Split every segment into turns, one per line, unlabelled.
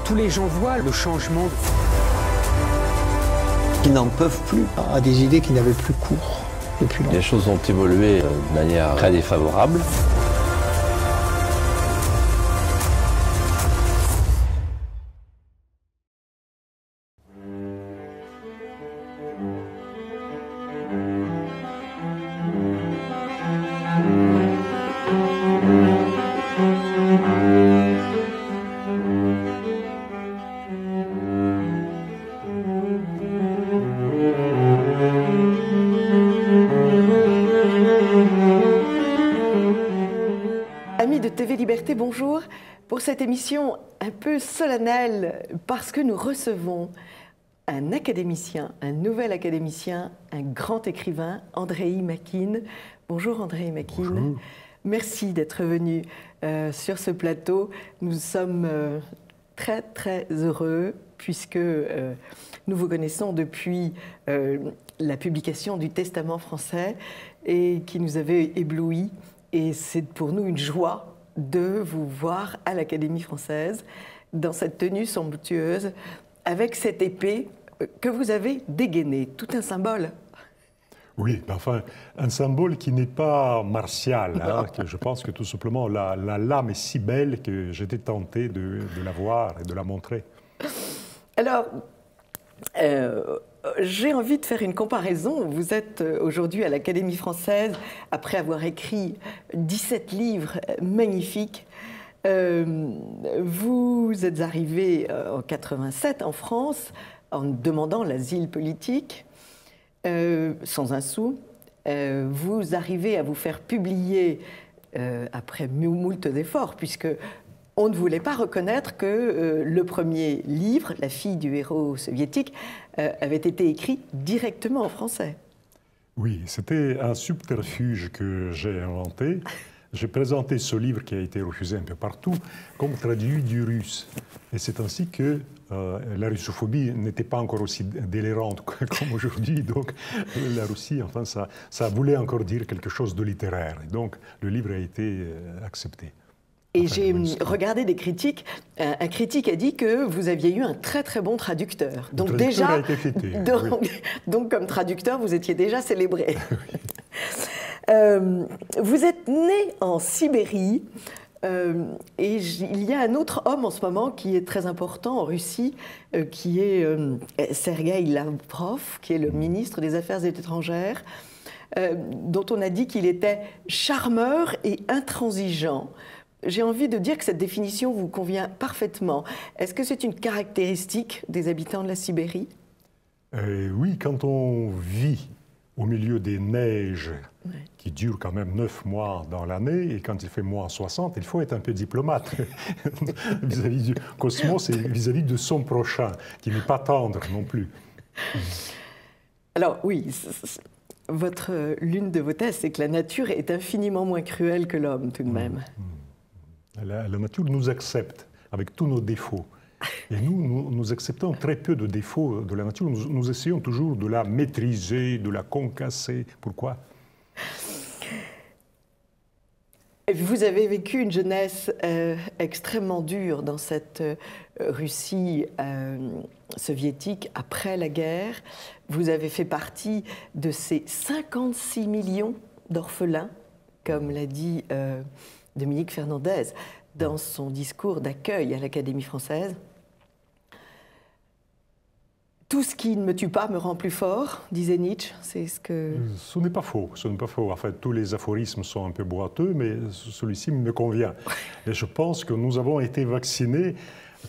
Tous les gens voient le changement.
Qui n'en peuvent plus.
À des idées qui n'avaient plus cours depuis longtemps.
Les choses ont évolué de manière très défavorable.
Amis de TV Liberté, bonjour. Pour cette émission un peu solennelle, parce que nous recevons un académicien, un nouvel académicien, un grand écrivain, Andréï Makine. Bonjour Andréï Makine.
Bonjour.
Merci d'être venu sur ce plateau. Nous sommes très heureux puisque nous vous connaissons depuis la publication du Testament français et qui nous avait éblouis. Et c'est pour nous une joie de vous voir à l'Académie française dans cette tenue somptueuse avec cette épée que vous avez dégainée, tout un symbole.
Oui, enfin, un symbole qui n'est pas martial. Hein, que je pense que tout simplement la lame est si belle que j'étais tenté de la voir et de la montrer.
Alors, j'ai envie de faire une comparaison. Vous êtes aujourd'hui à l'Académie française, après avoir écrit 17 livres magnifiques. Vous êtes arrivé en 87 en France en demandant l'asile politique, sans un sou. Vous arrivez à vous faire publier, après moult efforts, puisque on ne voulait pas reconnaître que le premier livre, La fille du héros soviétique, avait été écrit directement en français.
Oui, c'était un subterfuge que j'ai inventé. J'ai présenté ce livre qui a été refusé un peu partout comme traduit du russe. Et c'est ainsi que la russophobie n'était pas encore aussi délirante comme aujourd'hui. Donc la Russie, enfin, ça voulait encore dire quelque chose de littéraire. Et donc le livre a été accepté.
Et j'ai regardé des critiques. Un critique a dit que vous aviez eu un très bon traducteur. Donc
le traducteur a été fêté,
donc comme traducteur, vous étiez déjà célébré. Vous êtes né en Sibérie. Et il y a un autre homme en ce moment qui est très important en Russie, qui est Sergueï Lavrov, qui est le ministre des Affaires étrangères, dont on a dit qu'il était charmeur et intransigeant. J'ai envie de dire que cette définition vous convient parfaitement. Est-ce que c'est une caractéristique des habitants de la Sibérie?
Oui, quand on vit au milieu des neiges qui durent quand même 9 mois dans l'année, et quand il fait moins 60, il faut être un peu diplomate vis-à-vis du cosmos et vis-à-vis de son prochain, qui n'est pas tendre non plus.
Alors oui, l'une de vos thèses, c'est que la nature est infiniment moins cruelle que l'homme, tout de même.
La nature nous accepte avec tous nos défauts. Et nous acceptons très peu de défauts de la nature. Nous essayons toujours de la maîtriser, de la concasser. Pourquoi?
Vous avez vécu une jeunesse extrêmement dure dans cette Russie soviétique après la guerre. Vous avez fait partie de ces 56 millions d'orphelins, comme l'a dit Dominique Fernandez dans son discours d'accueil à l'Académie française. Tout ce qui ne me tue pas me rend plus fort, disait Nietzsche. C'est ce que...
Ce n'est pas faux, ce n'est pas faux. En fait, tous les aphorismes sont un peu boiteux, mais celui-ci me convient. Et je pense que nous avons été vaccinés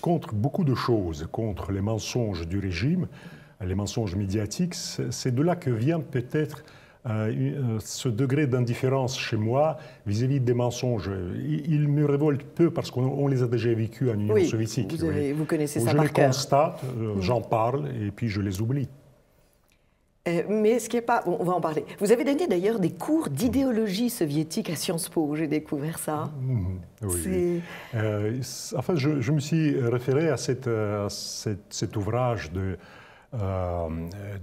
contre beaucoup de choses, contre les mensonges du régime, les mensonges médiatiques. C'est de là que vient peut-être ce degré d'indifférence chez moi vis-à-vis des mensonges. Il me révolte peu parce qu'on les a déjà vécus en Union soviétique.
Vous connaissez ça
par cœur. Je les constate, j'en parle et puis je les oublie.
Mais ce qui n'est pas... Bon, on va en parler. Vous avez donné d'ailleurs des cours d'idéologie soviétique à Sciences Po, j'ai découvert ça.
Oui. Enfin, je me suis référé à cet ouvrage de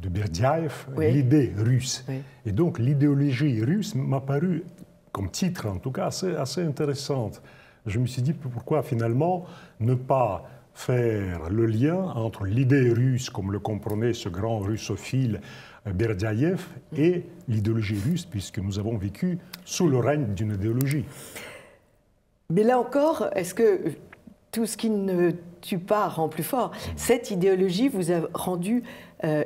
Berdiaïev, L'idée russe. Oui. Et donc l'idéologie russe m'a paru, comme titre en tout cas, assez intéressante. Je me suis dit pourquoi finalement ne pas faire le lien entre l'idée russe, comme le comprenait ce grand russophile Berdiaïev, et l'idéologie russe, puisque nous avons vécu sous le règne d'une idéologie.
Mais là encore, est-ce que tout ce qui ne tue pas rend plus fort? Cette idéologie vous a rendu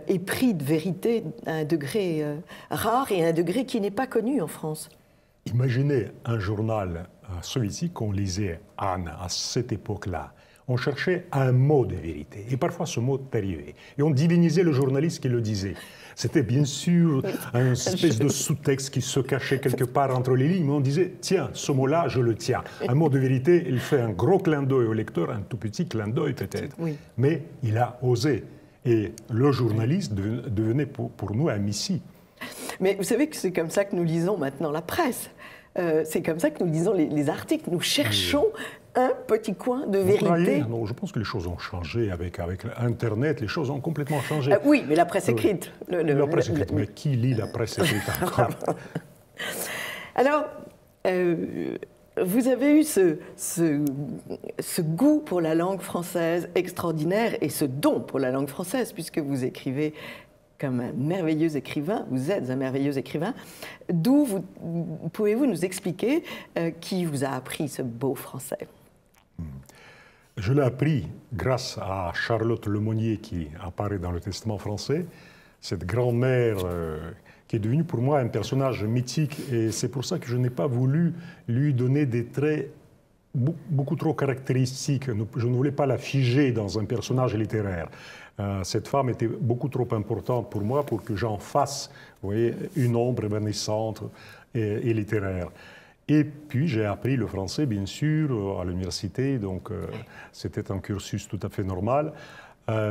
épris de vérité à un degré rare et à un degré qui n'est pas connu en France.
Imaginez un journal soviétique qu'on lisait à cette époque-là. On cherchait un mot de vérité, et parfois ce mot dérivé. Et on divinisait le journaliste qui le disait. C'était bien sûr une espèce de sous-texte qui se cachait quelque part entre les lignes, mais on disait, tiens, ce mot-là, je le tiens. Un mot de vérité, il fait un gros clin d'œil au lecteur, un tout petit clin d'œil peut-être. Oui. Mais il a osé. Et le journaliste devenait pour nous un messie. Mais
vous savez que c'est comme ça que nous lisons maintenant la presse. C'est comme ça que nous lisons les articles. Nous cherchons un petit coin de vérité.
Non, je pense que les choses ont changé avec Internet. Les choses ont complètement changé.
Oui, mais la presse écrite.
La presse écrite. Mais qui lit la presse écrite encore?
Alors, vous avez eu ce goût pour la langue française extraordinaire et ce don pour la langue française, puisque vous écrivez comme un merveilleux écrivain, vous êtes un merveilleux écrivain. D'où pouvez-vous nous expliquer qui vous a appris ce beau français?
Je l'ai appris grâce à Charlotte Lemonnier qui apparaît dans le Testament français, cette grand-mère qui est devenue pour moi un personnage mythique, et c'est pour ça que je n'ai pas voulu lui donner des traits beaucoup trop caractéristiques. Je ne voulais pas la figer dans un personnage littéraire. Cette femme était beaucoup trop importante pour moi pour que j'en fasse, vous voyez, une ombre évanescente et littéraire. Et puis j'ai appris le français, bien sûr, à l'université, donc c'était un cursus tout à fait normal.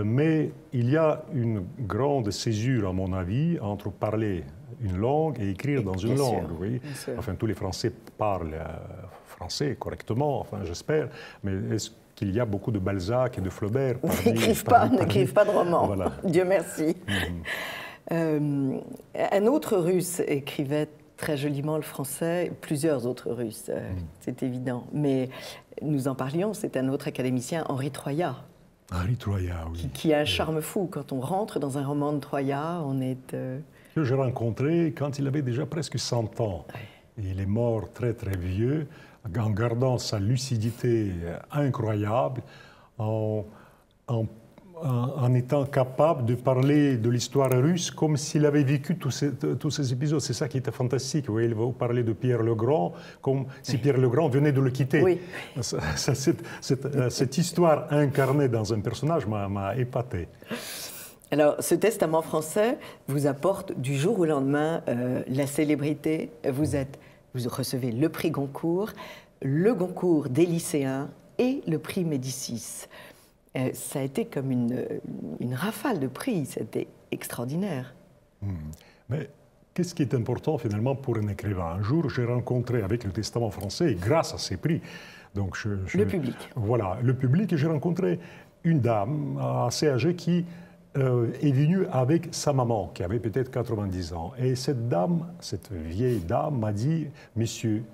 Mais il y a une grande césure, à mon avis, entre parler une langue et écrire dans une langue. Oui. Enfin, tous les Français parlent français correctement, enfin, j'espère, mais est-ce qu'il y a beaucoup de Balzac et de Flaubert?
N'écrivent pas de romans, voilà. Dieu merci. Un autre Russe écrivait très joliment le français, plusieurs autres Russes, c'est évident. Mais nous en parlions, c'est un autre académicien, Henri Troyat.
Henri Troyat, oui.
Qui a un charme fou. Quand on rentre dans un roman de Troyat, on est...
Que j'ai rencontré quand il avait déjà presque 100 ans. Ouais. Et il est mort très très vieux, en gardant sa lucidité incroyable, en étant capable de parler de l'histoire russe comme s'il avait vécu tous ces épisodes. C'est ça qui était fantastique. Vous voyez, il va vous parler de Pierre le Grand comme si Pierre le Grand venait de le quitter. Oui. Cette histoire incarnée dans un personnage m'a épaté.
Alors, ce testament français vous apporte du jour au lendemain la célébrité. Vous recevez le prix Goncourt, le Goncourt des lycéens et le prix Médicis. Ça a été comme une rafale de prix, c'était extraordinaire.
Mais qu'est-ce qui est important finalement pour un écrivain? Un jour, j'ai rencontré avec le Testament français, grâce à ces prix, donc
le public.
Voilà, le public, et j'ai rencontré une dame assez âgée qui est venue avec sa maman, qui avait peut-être 90 ans. Et cette dame, cette vieille dame, m'a dit, « Messieurs,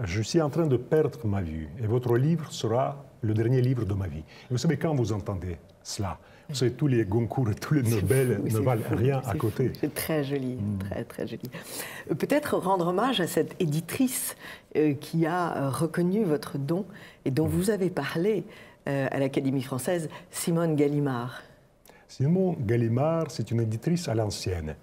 je suis en train de perdre ma vue, et votre livre sera le dernier livre de ma vie. » Vous savez, quand vous entendez cela, vous savez, tous les Goncourt et tous les Nobel ne valent rien à côté.
C'est très joli, très très joli. Peut-être rendre hommage à cette éditrice qui a reconnu votre don et dont vous avez parlé à l'Académie française, Simone Gallimard.
Simone Gallimard, c'est une éditrice à l'ancienne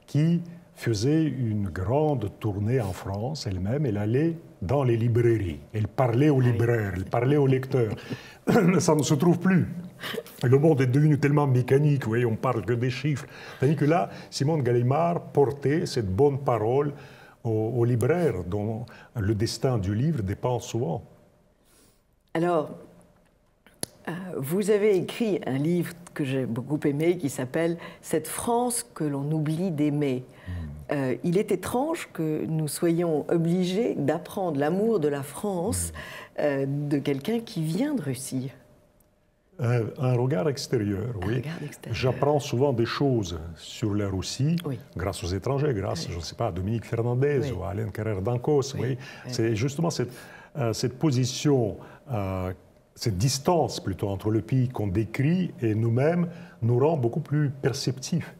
qui faisait une grande tournée en France elle-même. Elle allait dans les librairies, elle parlait aux libraires, elle parlait aux lecteurs. Ça ne se trouve plus. Le monde est devenu tellement mécanique, vous voyez, on parle que des chiffres. Tandis que là, Simone Gallimard portait cette bonne parole aux libraires, dont le destin du livre dépend souvent.
Alors, vous avez écrit un livre que j'ai beaucoup aimé qui s'appelle « Cette France que l'on oublie d'aimer ». Il est étrange que nous soyons obligés d'apprendre l'amour de la France de quelqu'un qui vient de Russie.
Un regard extérieur, oui. J'apprends souvent des choses sur la Russie, grâce aux étrangers, grâce, je ne sais pas, à Dominique Fernandez ou à Alain Carrère d'Ancos. C'est justement cette position cette distance plutôt entre le pays qu'on décrit et nous-mêmes nous rend beaucoup plus perceptifs.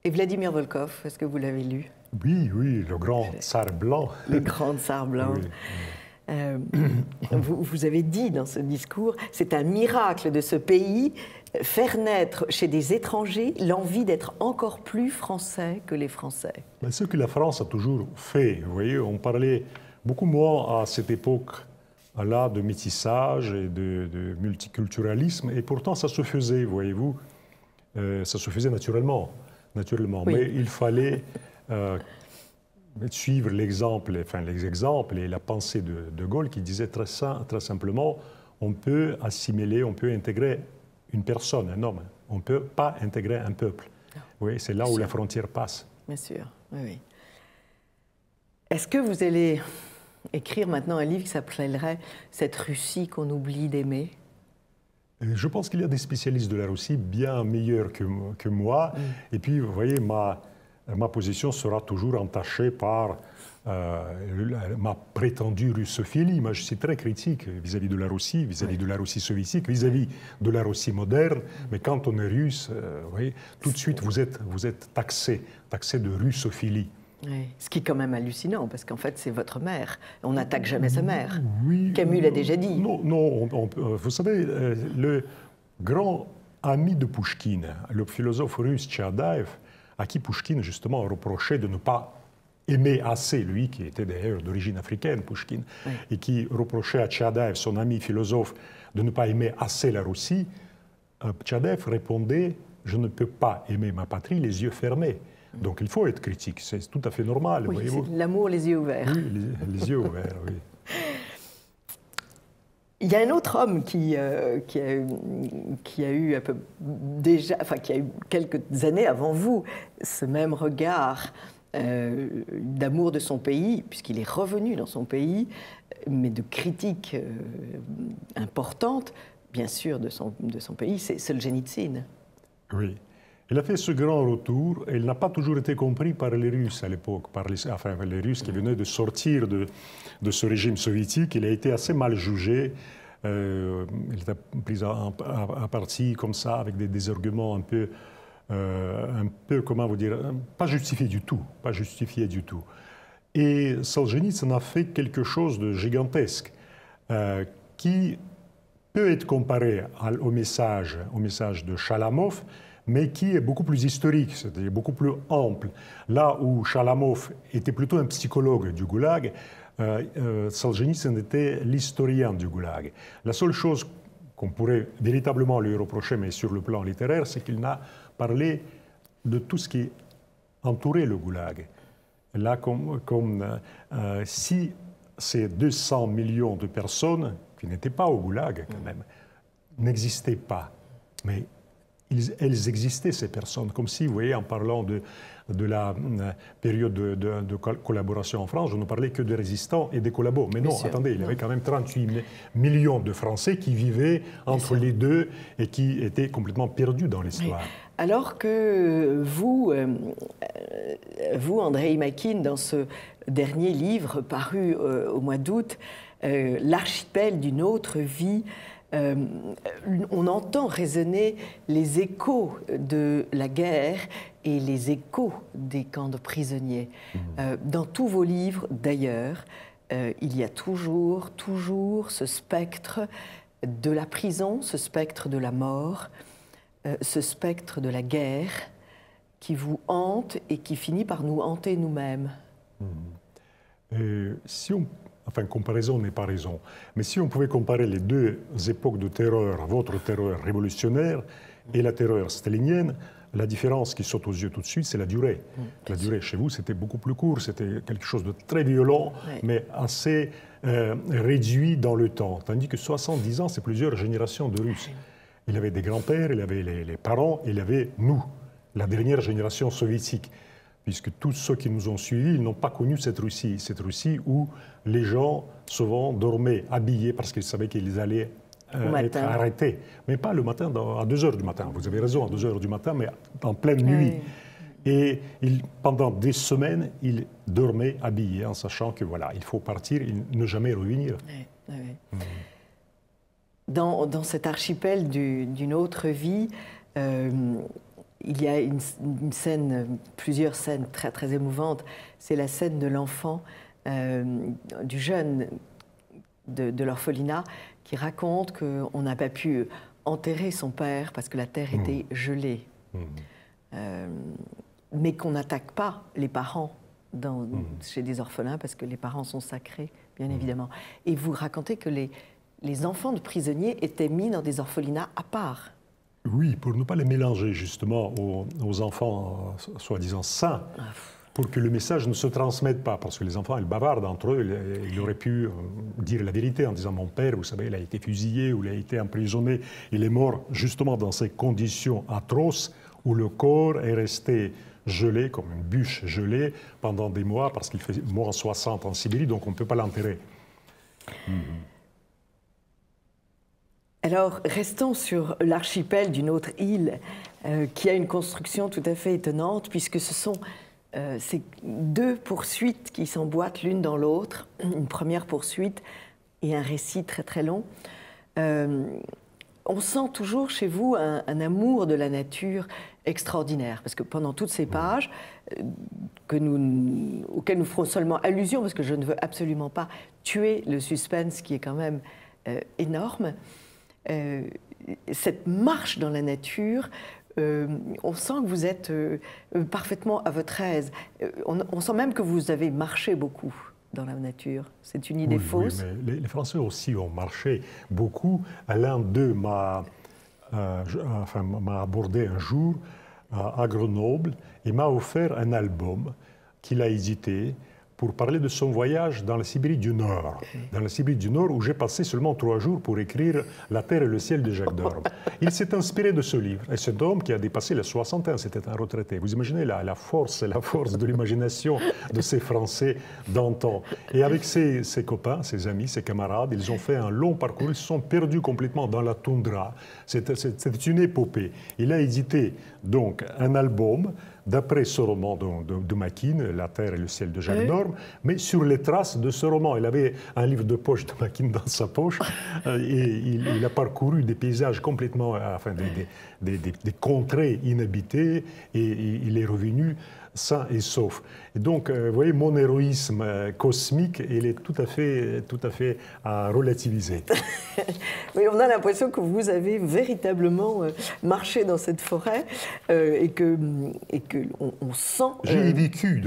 Et Vladimir Volkov, est-ce que vous l'avez lu?
Oui, oui, le grand tsar blanc.
Le grand tsar blanc.
Oui.
Vous avez dit dans ce discours, c'est un miracle de ce pays, faire naître chez des étrangers l'envie d'être encore plus français que les Français.
Mais ce que la France a toujours fait, vous voyez, on parlait beaucoup moins à cette époque-là de métissage et de multiculturalisme, et pourtant ça se faisait, voyez-vous, ça se faisait naturellement. Oui. Mais il fallait suivre l'exemple, enfin les exemples et la pensée de Gaulle qui disait très simplement, on peut assimiler, on peut intégrer une personne, un homme. On ne peut pas intégrer un peuple. Oui, c'est là où la frontière passe.
Bien sûr, oui, oui. Est-ce que vous allez écrire maintenant un livre qui s'appellerait « Cette Russie qu'on oublie d'aimer » ?
Je pense qu'il y a des spécialistes de la Russie bien meilleurs que moi. Et puis, vous voyez, ma position sera toujours entachée par ma prétendue russophilie. Moi, je suis très critique vis-à-vis de la Russie, vis-à-vis de la Russie soviétique, vis-à-vis de la Russie moderne. Mais quand on est russe, vous voyez, tout de suite, vous êtes taxé de russophilie.
Oui. Ce qui est quand même hallucinant, parce qu'en fait, c'est votre mère. On n'attaque jamais sa mère.
Oui,
Camus l'a déjà dit.
Non, vous savez, le grand ami de Pouchkine, le philosophe russe Tchadaev, à qui Pouchkine, justement, reprochait de ne pas aimer assez, lui, qui était d'ailleurs d'origine africaine, Pouchkine, et qui reprochait à Tchadaev, son ami philosophe, de ne pas aimer assez la Russie, Tchadaev répondait « Je ne peux pas aimer ma patrie les yeux fermés ». Donc il faut être critique, c'est tout à fait normal.
Oui, c'est l'amour les yeux ouverts.
Oui, les yeux ouverts, oui.
Il y a un autre homme qui a eu un peu déjà, enfin qui a eu quelques années avant vous, ce même regard d'amour de son pays, puisqu'il est revenu dans son pays, mais de critique importante, bien sûr, de son pays, c'est Solzhenitsyn.
Oui. Il a fait ce grand retour et il n'a pas toujours été compris par les Russes à l'époque, enfin les Russes qui venaient de sortir de ce régime soviétique. Il a été assez mal jugé. Il était pris à partie comme ça, avec des arguments un peu, comment vous dire, pas justifiés du tout. Pas justifiés du tout. Et Solzhenitsyn a fait quelque chose de gigantesque qui peut être comparé au message de Chalamov, mais qui est beaucoup plus historique, c'est-à-dire beaucoup plus ample. Là où Chalamov était plutôt un psychologue du Goulag, Solzhenitsyn était l'historien du Goulag. La seule chose qu'on pourrait véritablement lui reprocher, mais sur le plan littéraire, c'est qu'il n'a parlé de tout ce qui entourait le Goulag. Là, si ces 200 millions de personnes, qui n'étaient pas au Goulag quand même, n'existaient pas, mais elles existaient, ces personnes, comme si, vous voyez, en parlant de la période de collaboration en France, je ne parlais que de résistants et des collabos. Mais non, attendez, il y avait quand même 38 millions de Français qui vivaient entre les deux et qui étaient complètement perdus dans l'histoire.
Oui. Alors que vous, Andrei Makin, dans ce dernier livre paru au mois d'août, L'archipel d'une autre vie, on entend résonner les échos de la guerre et les échos des camps de prisonniers. Dans tous vos livres, d'ailleurs, il y a toujours ce spectre de la prison, ce spectre de la mort, ce spectre de la guerre qui vous hante et qui finit par nous hanter nous-mêmes.
Enfin, comparaison n'est pas raison. Mais si on pouvait comparer les deux époques de terreur, votre terreur révolutionnaire et la terreur stalinienne, la différence qui saute aux yeux tout de suite, c'est la durée. La durée chez vous, c'était beaucoup plus court, c'était quelque chose de très violent, mais assez réduit dans le temps. Tandis que 70 ans, c'est plusieurs générations de Russes. Il avait des grands-pères, il avait les parents, il avait nous, la dernière génération soviétique. Puisque tous ceux qui nous ont suivis, ils n'ont pas connu cette Russie où les gens souvent dormaient habillés parce qu'ils savaient qu'ils allaient être arrêtés. Mais pas le matin, à 2 h du matin. Vous avez raison, à 2 h du matin, mais en pleine nuit. Et pendant des semaines, ils dormaient habillés en sachant que voilà, il faut partir et ne jamais revenir.
dans cet archipel d'une autre vie, il y a une scène, plusieurs scènes très, très émouvantes. C'est la scène de l'enfant, du jeune de l'orphelinat, qui raconte qu'on n'a pas pu enterrer son père parce que la terre était gelée. Mais qu'on n'attaque pas les parents chez des orphelins parce que les parents sont sacrés, bien évidemment. Et vous racontez que les enfants de prisonniers étaient mis dans des orphelinats à part.
Oui, pour ne pas les mélanger justement aux enfants soi-disant sains, pour que le message ne se transmette pas, parce que les enfants, ils bavardent entre eux. Ils auraient pu dire la vérité en disant « Mon père, vous savez, il a été fusillé ou il a été emprisonné. Il est mort justement dans ces conditions atroces où le corps est resté gelé, comme une bûche gelée, pendant des mois, parce qu'il fait moins 60 en Sibérie, donc on ne peut pas l'enterrer. »
Alors, restons sur l'archipel d'une autre île qui a une construction tout à fait étonnante, puisque ce sont ces deux poursuites qui s'emboîtent l'une dans l'autre, une première poursuite et un récit très très long. On sent toujours chez vous un amour de la nature extraordinaire, parce que pendant toutes ces pages, auxquelles nous ferons seulement allusion, parce que je ne veux absolument pas tuer le suspense qui est quand même énorme, cette marche dans la nature, on sent que vous êtes parfaitement à votre aise. On sent même que vous avez marché beaucoup dans la nature. C'est une idée fausse.
Oui, mais les Français aussi ont marché beaucoup. L'un d'eux m'a abordé un jour à Grenoble et m'a offert un album qu'il a édité pour parler de son voyage dans la Sibérie du Nord. Dans la Sibérie du Nord, où j'ai passé seulement 3 jours pour écrire La terre et le ciel de Jacques Dorme. Il s'est inspiré de ce livre. Et cet homme qui a dépassé la soixantaine, c'était un retraité. Vous imaginez la force de l'imagination de ces Français d'antan. Et avec ses copains, ses amis, ses camarades, ils ont fait un long parcours. Ils se sont perdus complètement dans la toundra. C'était une épopée. Il a édité donc un album d'après ce roman de Macquin, La terre et le ciel de Jacques Dorme, mais sur les traces de ce roman. Il avait un livre de poche de Macquin dans sa poche et il a parcouru des paysages complètement, enfin des contrées inhabitées et il est revenu sain et sauf. Et donc, vous voyez, mon héroïsme cosmique, il est tout à fait à relativiser.
Oui, on a l'impression que vous avez véritablement marché dans cette forêt et que on sent...
J'ai vécu,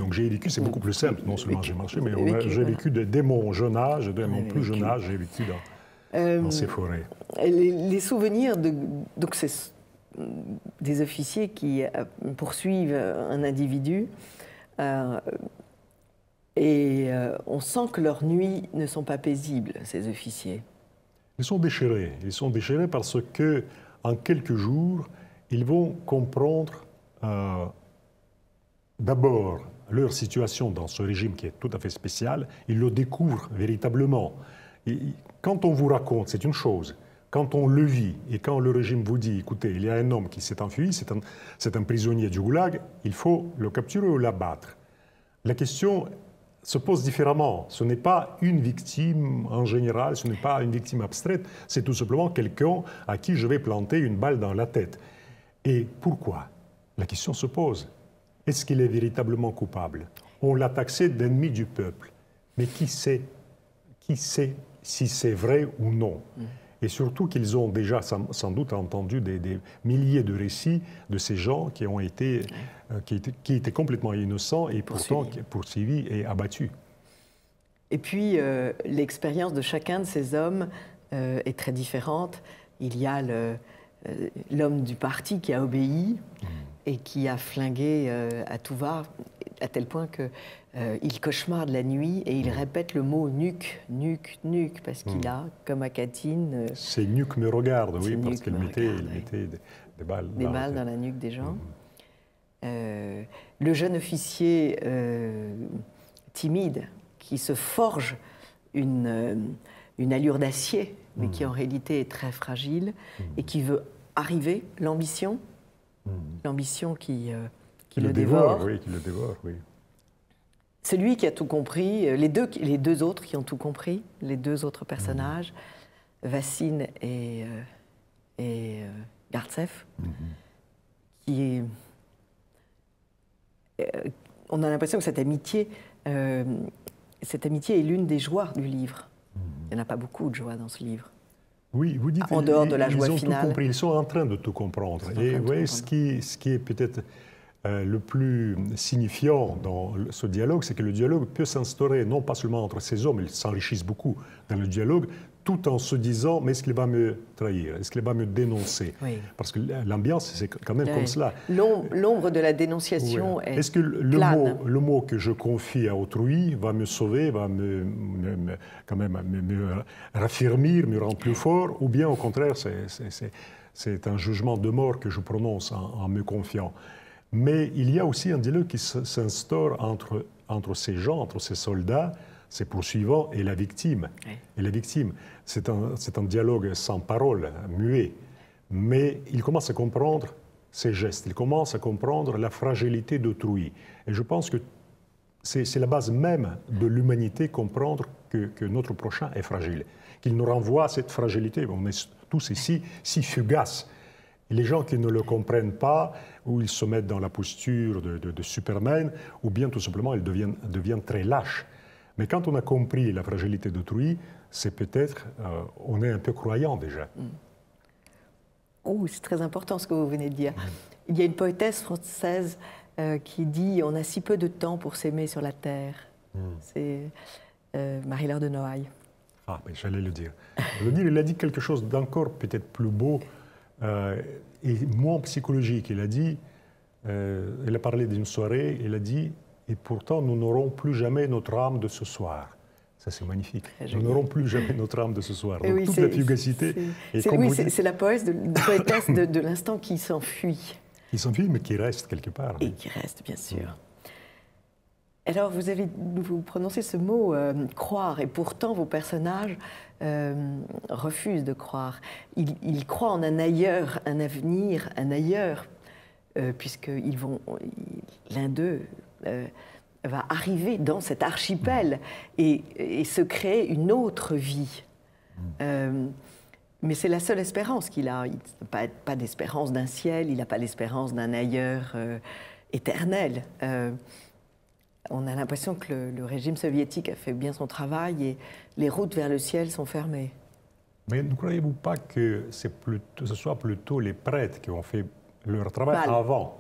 c'est beaucoup plus simple. Non seulement j'ai marché, mais j'ai vécu dès mon jeune âge, dès mon plus jeune âge, j'ai vécu dans ces forêts.
Les souvenirs donc c'est des officiers qui poursuivent un individu et on sent que leurs nuits ne sont pas paisibles, ces officiers.
Ils sont déchirés. Ils sont déchirés parce que en quelques jours, ils vont comprendre d'abord leur situation dans ce régime qui est tout à fait spécial. Ils le découvrent véritablement. Et quand on vous raconte, c'est une chose. Quand on le vit et quand le régime vous dit, écoutez, il y a un homme qui s'est enfui, c'est un prisonnier du goulag, il faut le capturer ou l'abattre. La question se pose différemment. Ce n'est pas une victime en général, ce n'est pas une victime abstraite, c'est tout simplement quelqu'un à qui je vais planter une balle dans la tête. Et pourquoi? La question se pose. Est-ce qu'il est véritablement coupable? On l'a taxé d'ennemi du peuple. Mais qui sait si c'est vrai ou non? Et surtout qu'ils ont déjà sans doute entendu des milliers de récits de ces gens qui ont été, qui étaient complètement innocents et pourtant poursuivis et abattus.
Et puis l'expérience de chacun de ces hommes est très différente. Il y a l'homme du parti qui a obéi et qui a flingué à tout va, à tel point qu'il cauchemarde la nuit et il répète le mot nuque, nuque, nuque, parce qu'il a, comme à Katyn...
Ces nuques me regardent, oui, parce qu'il mettait des balles.
Des balles dans la nuque des gens. Le jeune officier timide qui se forge une allure d'acier, mais qui en réalité est très fragile et qui veut arriver, l'ambition qui le dévore.
Oui, qui le dévore, oui.
Celui qui a tout compris, les deux autres qui ont tout compris, les deux autres personnages, Vassine et Gartsev, qui est... on a l'impression que cette amitié est l'une des joies du livre. Il n'y en a pas beaucoup de joie dans ce livre.
Oui, vous dites,
en dehors de la joie
ils ont
finale.
tout compris, ils sont en train de tout comprendre. Et vous voyez, ce qui est peut-être le plus signifiant dans ce dialogue, c'est que le dialogue peut s'instaurer non pas seulement entre ces hommes, ils s'enrichissent beaucoup dans le dialogue, tout en se disant, mais est-ce qu'il va me trahir? Est-ce qu'il va me dénoncer?
Oui.
Parce que l'ambiance, c'est quand même comme cela.
L'ombre de la dénonciation est
Est-ce que le mot que je confie à autrui va me sauver, va quand même me raffermir, me rendre plus fort, ou bien au contraire, c'est un jugement de mort que je prononce en me confiant? Mais il y a aussi un dialogue qui s'instaure entre ces gens, entre ces soldats, ces poursuivants et la victime.
Oui.
Et la victime, c'est un dialogue sans parole, muet. Mais il commence à comprendre ses gestes, il commence à comprendre la fragilité d'autrui. Et je pense que c'est la base même de l'humanité, comprendre que notre prochain est fragile, qu'il nous renvoie à cette fragilité. On est tous ici si fugaces. Et les gens qui ne le comprennent pas, ou ils se mettent dans la posture de Superman, ou bien tout simplement ils deviennent très lâches. Mais quand on a compris la fragilité d'autrui, c'est peut-être, on est un peu croyant déjà.
Oh, c'est très important ce que vous venez de dire. Il y a une poétesse française qui dit « On a si peu de temps pour s'aimer sur la terre ». C'est Marie-Laure de Noailles.
Ah, mais j'allais le dire. Il a dit quelque chose d'encore peut-être plus beau et moins psychologique. Il a dit, elle a parlé d'une soirée, il a dit « Et pourtant, nous n'aurons plus jamais notre âme de ce soir ». Ça, c'est magnifique. Nous n'aurons plus jamais notre âme de ce soir. Donc,
oui,
toute la fugacité.
C'est la poétesse de l'instant qui s'enfuit.
Qui s'enfuit, mais qui reste quelque part.
Et qui reste, bien sûr. Alors, vous prononcez ce mot « croire », et pourtant, vos personnages refusent de croire. Ils croient en un ailleurs, un avenir, un ailleurs, puisqu'ils vont... L'un d'eux... va arriver dans cet archipel et se créer une autre vie. Mais c'est la seule espérance qu'il a. Il n'a pas d'espérance d'un ciel, il n'a pas l'espérance d'un ailleurs éternel. On a l'impression que le régime soviétique a fait bien son travail et les routes vers le ciel sont fermées.
Mais ne croyez-vous pas que ce soit plutôt les prêtres qui ont fait leur travail avant?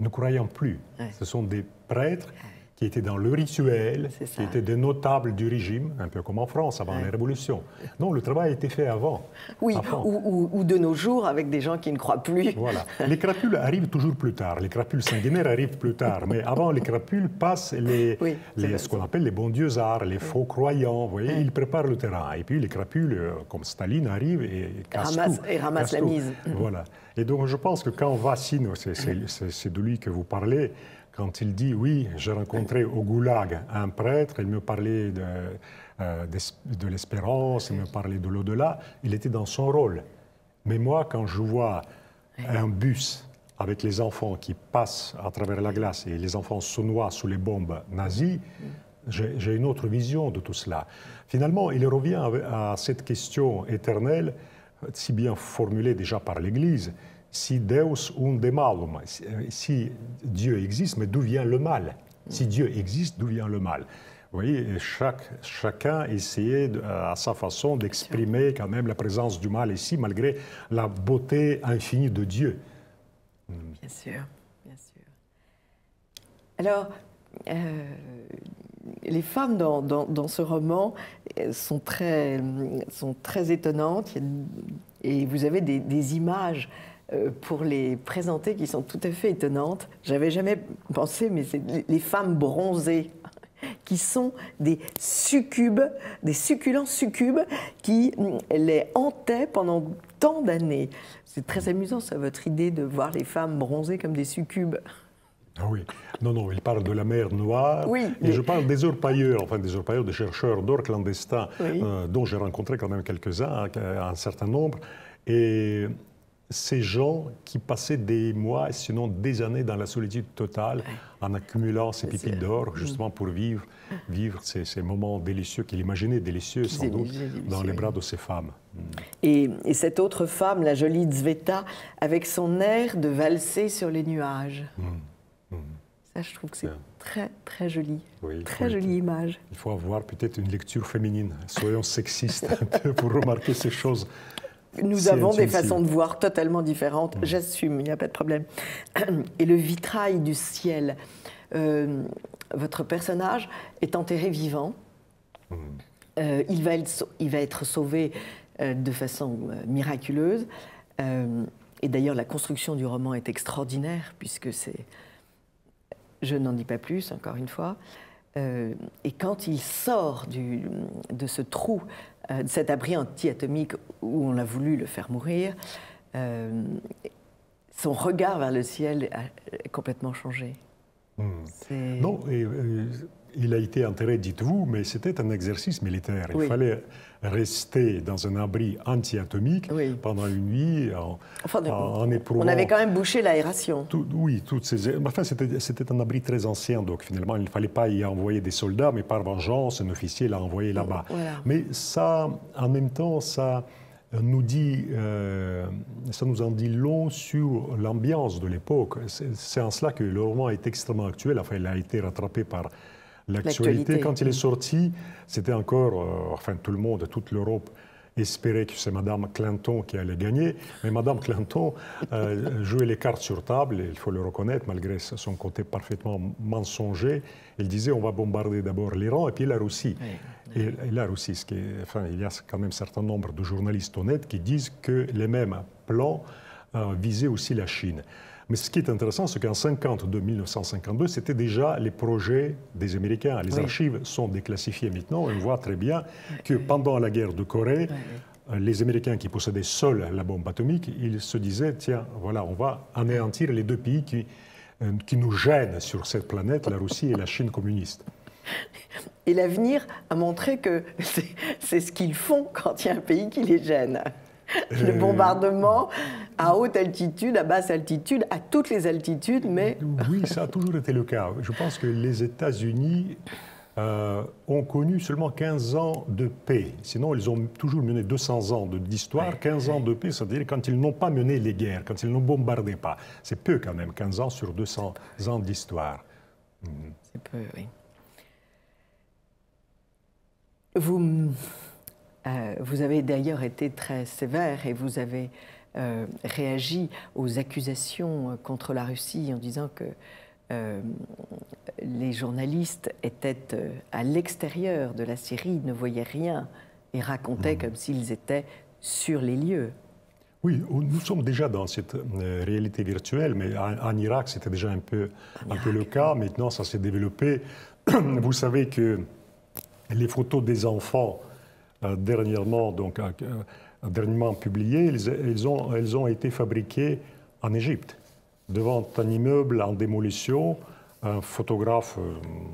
Ne croyons plus. Ce sont des prêtres qui étaient dans le rituel, qui étaient des notables du régime, un peu comme en France avant la Révolution. Non, le travail a été fait avant.
Oui, ou de nos jours avec des gens qui ne croient plus.
Voilà. Les crapules arrivent toujours plus tard. Les crapules sanguinaires arrivent plus tard. Mais avant les crapules passent ce qu'on appelle les bons dieux arts, les faux croyants. Vous voyez, ils préparent le terrain. Et puis les crapules, comme Staline, arrivent et cassent tout.
Et ramassent la mise.
Voilà. Et donc je pense que quand Vassine, c'est de lui que vous parlez, quand il dit « Oui, j'ai rencontré au Goulag un prêtre, il me parlait de l'espérance, il me parlait de l'au-delà », il était dans son rôle. Mais moi, quand je vois un bus avec les enfants qui passent à travers la glace et les enfants se noient sous les bombes nazies, j'ai une autre vision de tout cela. Finalement, il revient à cette question éternelle, si bien formulée déjà par l'Église, si Deus unde malum, si Dieu existe, mais d'où vient le mal? Si Dieu existe, d'où vient le mal? Vous voyez, chacun essayait à sa façon d'exprimer quand même la présence du mal ici, malgré la beauté infinie de Dieu.
Bien sûr, bien sûr. Alors, les femmes dans ce roman sont très étonnantes, et vous avez des images pour les présenter qui sont tout à fait étonnantes. J'avais jamais pensé, mais c'est les femmes bronzées qui sont des succubes, des succulents succubes qui les hantaient pendant tant d'années. C'est très amusant, ça, votre idée de voir les femmes bronzées comme des succubes.
Ah oui, non, il parle de la mer Noire, et je parle des orpailleurs, des chercheurs d'or clandestins, dont j'ai rencontré quand même quelques-uns, un certain nombre, et ces gens qui passaient des mois, sinon des années dans la solitude totale, en accumulant ces pépites d'or, justement pour vivre ces moments délicieux qu'il imaginait délicieux, sans doute, dans les bras de ces femmes.
Et cette autre femme, la jolie Tzveta, avec son air de valser sur les nuages. Ça, je trouve que c'est très, très joli.
Oui,
très jolie image.
Il faut avoir peut-être une lecture féminine. Soyons sexistes pour remarquer ces choses.
Nous avons des façons de voir totalement différentes. J'assume, il n'y a pas de problème. Et le vitrail du ciel. Votre personnage est enterré vivant. Il va être sauvé de façon miraculeuse. Et d'ailleurs, la construction du roman est extraordinaire, puisque c'est... Je n'en dis pas plus, encore une fois. Et quand il sort de ce trou, de cet abri anti-atomique où on a voulu le faire mourir, son regard vers le ciel a complètement changé.
Non, il a été enterré, dites-vous, mais c'était un exercice militaire. Il fallait rester dans un abri anti-atomique pendant une nuit en éprouvant...
On avait quand même bouché l'aération.
Enfin, c'était un abri très ancien, donc finalement, il ne fallait pas y envoyer des soldats, mais par vengeance, un officier l'a envoyé là-bas. Mais ça, en même temps, ça nous en dit long sur l'ambiance de l'époque. C'est en cela que le roman est extrêmement actuel. Enfin, il a été rattrapé par l'actualité. Quand il est sorti, c'était encore, enfin tout le monde, toute l'Europe espérait que c'est Madame Clinton qui allait gagner. Mais Madame Clinton jouait les cartes sur table, et il faut le reconnaître, malgré son côté parfaitement mensonger. Elle disait on va bombarder d'abord l'Iran et puis la Russie. Et la Russie, enfin, il y a quand même un certain nombre de journalistes honnêtes qui disent que les mêmes plans visaient aussi la Chine. Mais ce qui est intéressant, c'est qu'en 1952, c'était déjà les projets des Américains. Les archives sont déclassifiées maintenant, et on voit très bien que pendant la guerre de Corée, les Américains qui possédaient seuls la bombe atomique, ils se disaient, tiens, voilà, on va anéantir les deux pays qui nous gênent sur cette planète, la Russie et la Chine communiste.
Et l'avenir a montré que c'est ce qu'ils font quand il y a un pays qui les gêne. Le bombardement à haute altitude, à basse altitude, à toutes les altitudes, mais...
Oui, ça a toujours été le cas. Je pense que les États-Unis ont connu seulement 15 ans de paix. Sinon, ils ont toujours mené 200 ans d'histoire. 15 ans de paix, c'est-à-dire quand ils n'ont pas mené les guerres, quand ils ne bombardaient pas. C'est peu quand même, 15 ans sur 200 ans d'histoire.
C'est peu, oui. Vous avez d'ailleurs été très sévère et vous avez réagi aux accusations contre la Russie en disant que les journalistes étaient à l'extérieur de la Syrie, ne voyaient rien et racontaient comme s'ils étaient sur les lieux.
Oui, nous sommes déjà dans cette réalité virtuelle, mais en Irak, c'était déjà un peu le cas. Maintenant, ça s'est développé. Vous savez que les photos des enfants dernièrement publiées, elles ont été fabriquées en Égypte, devant un immeuble en démolition. Un photographe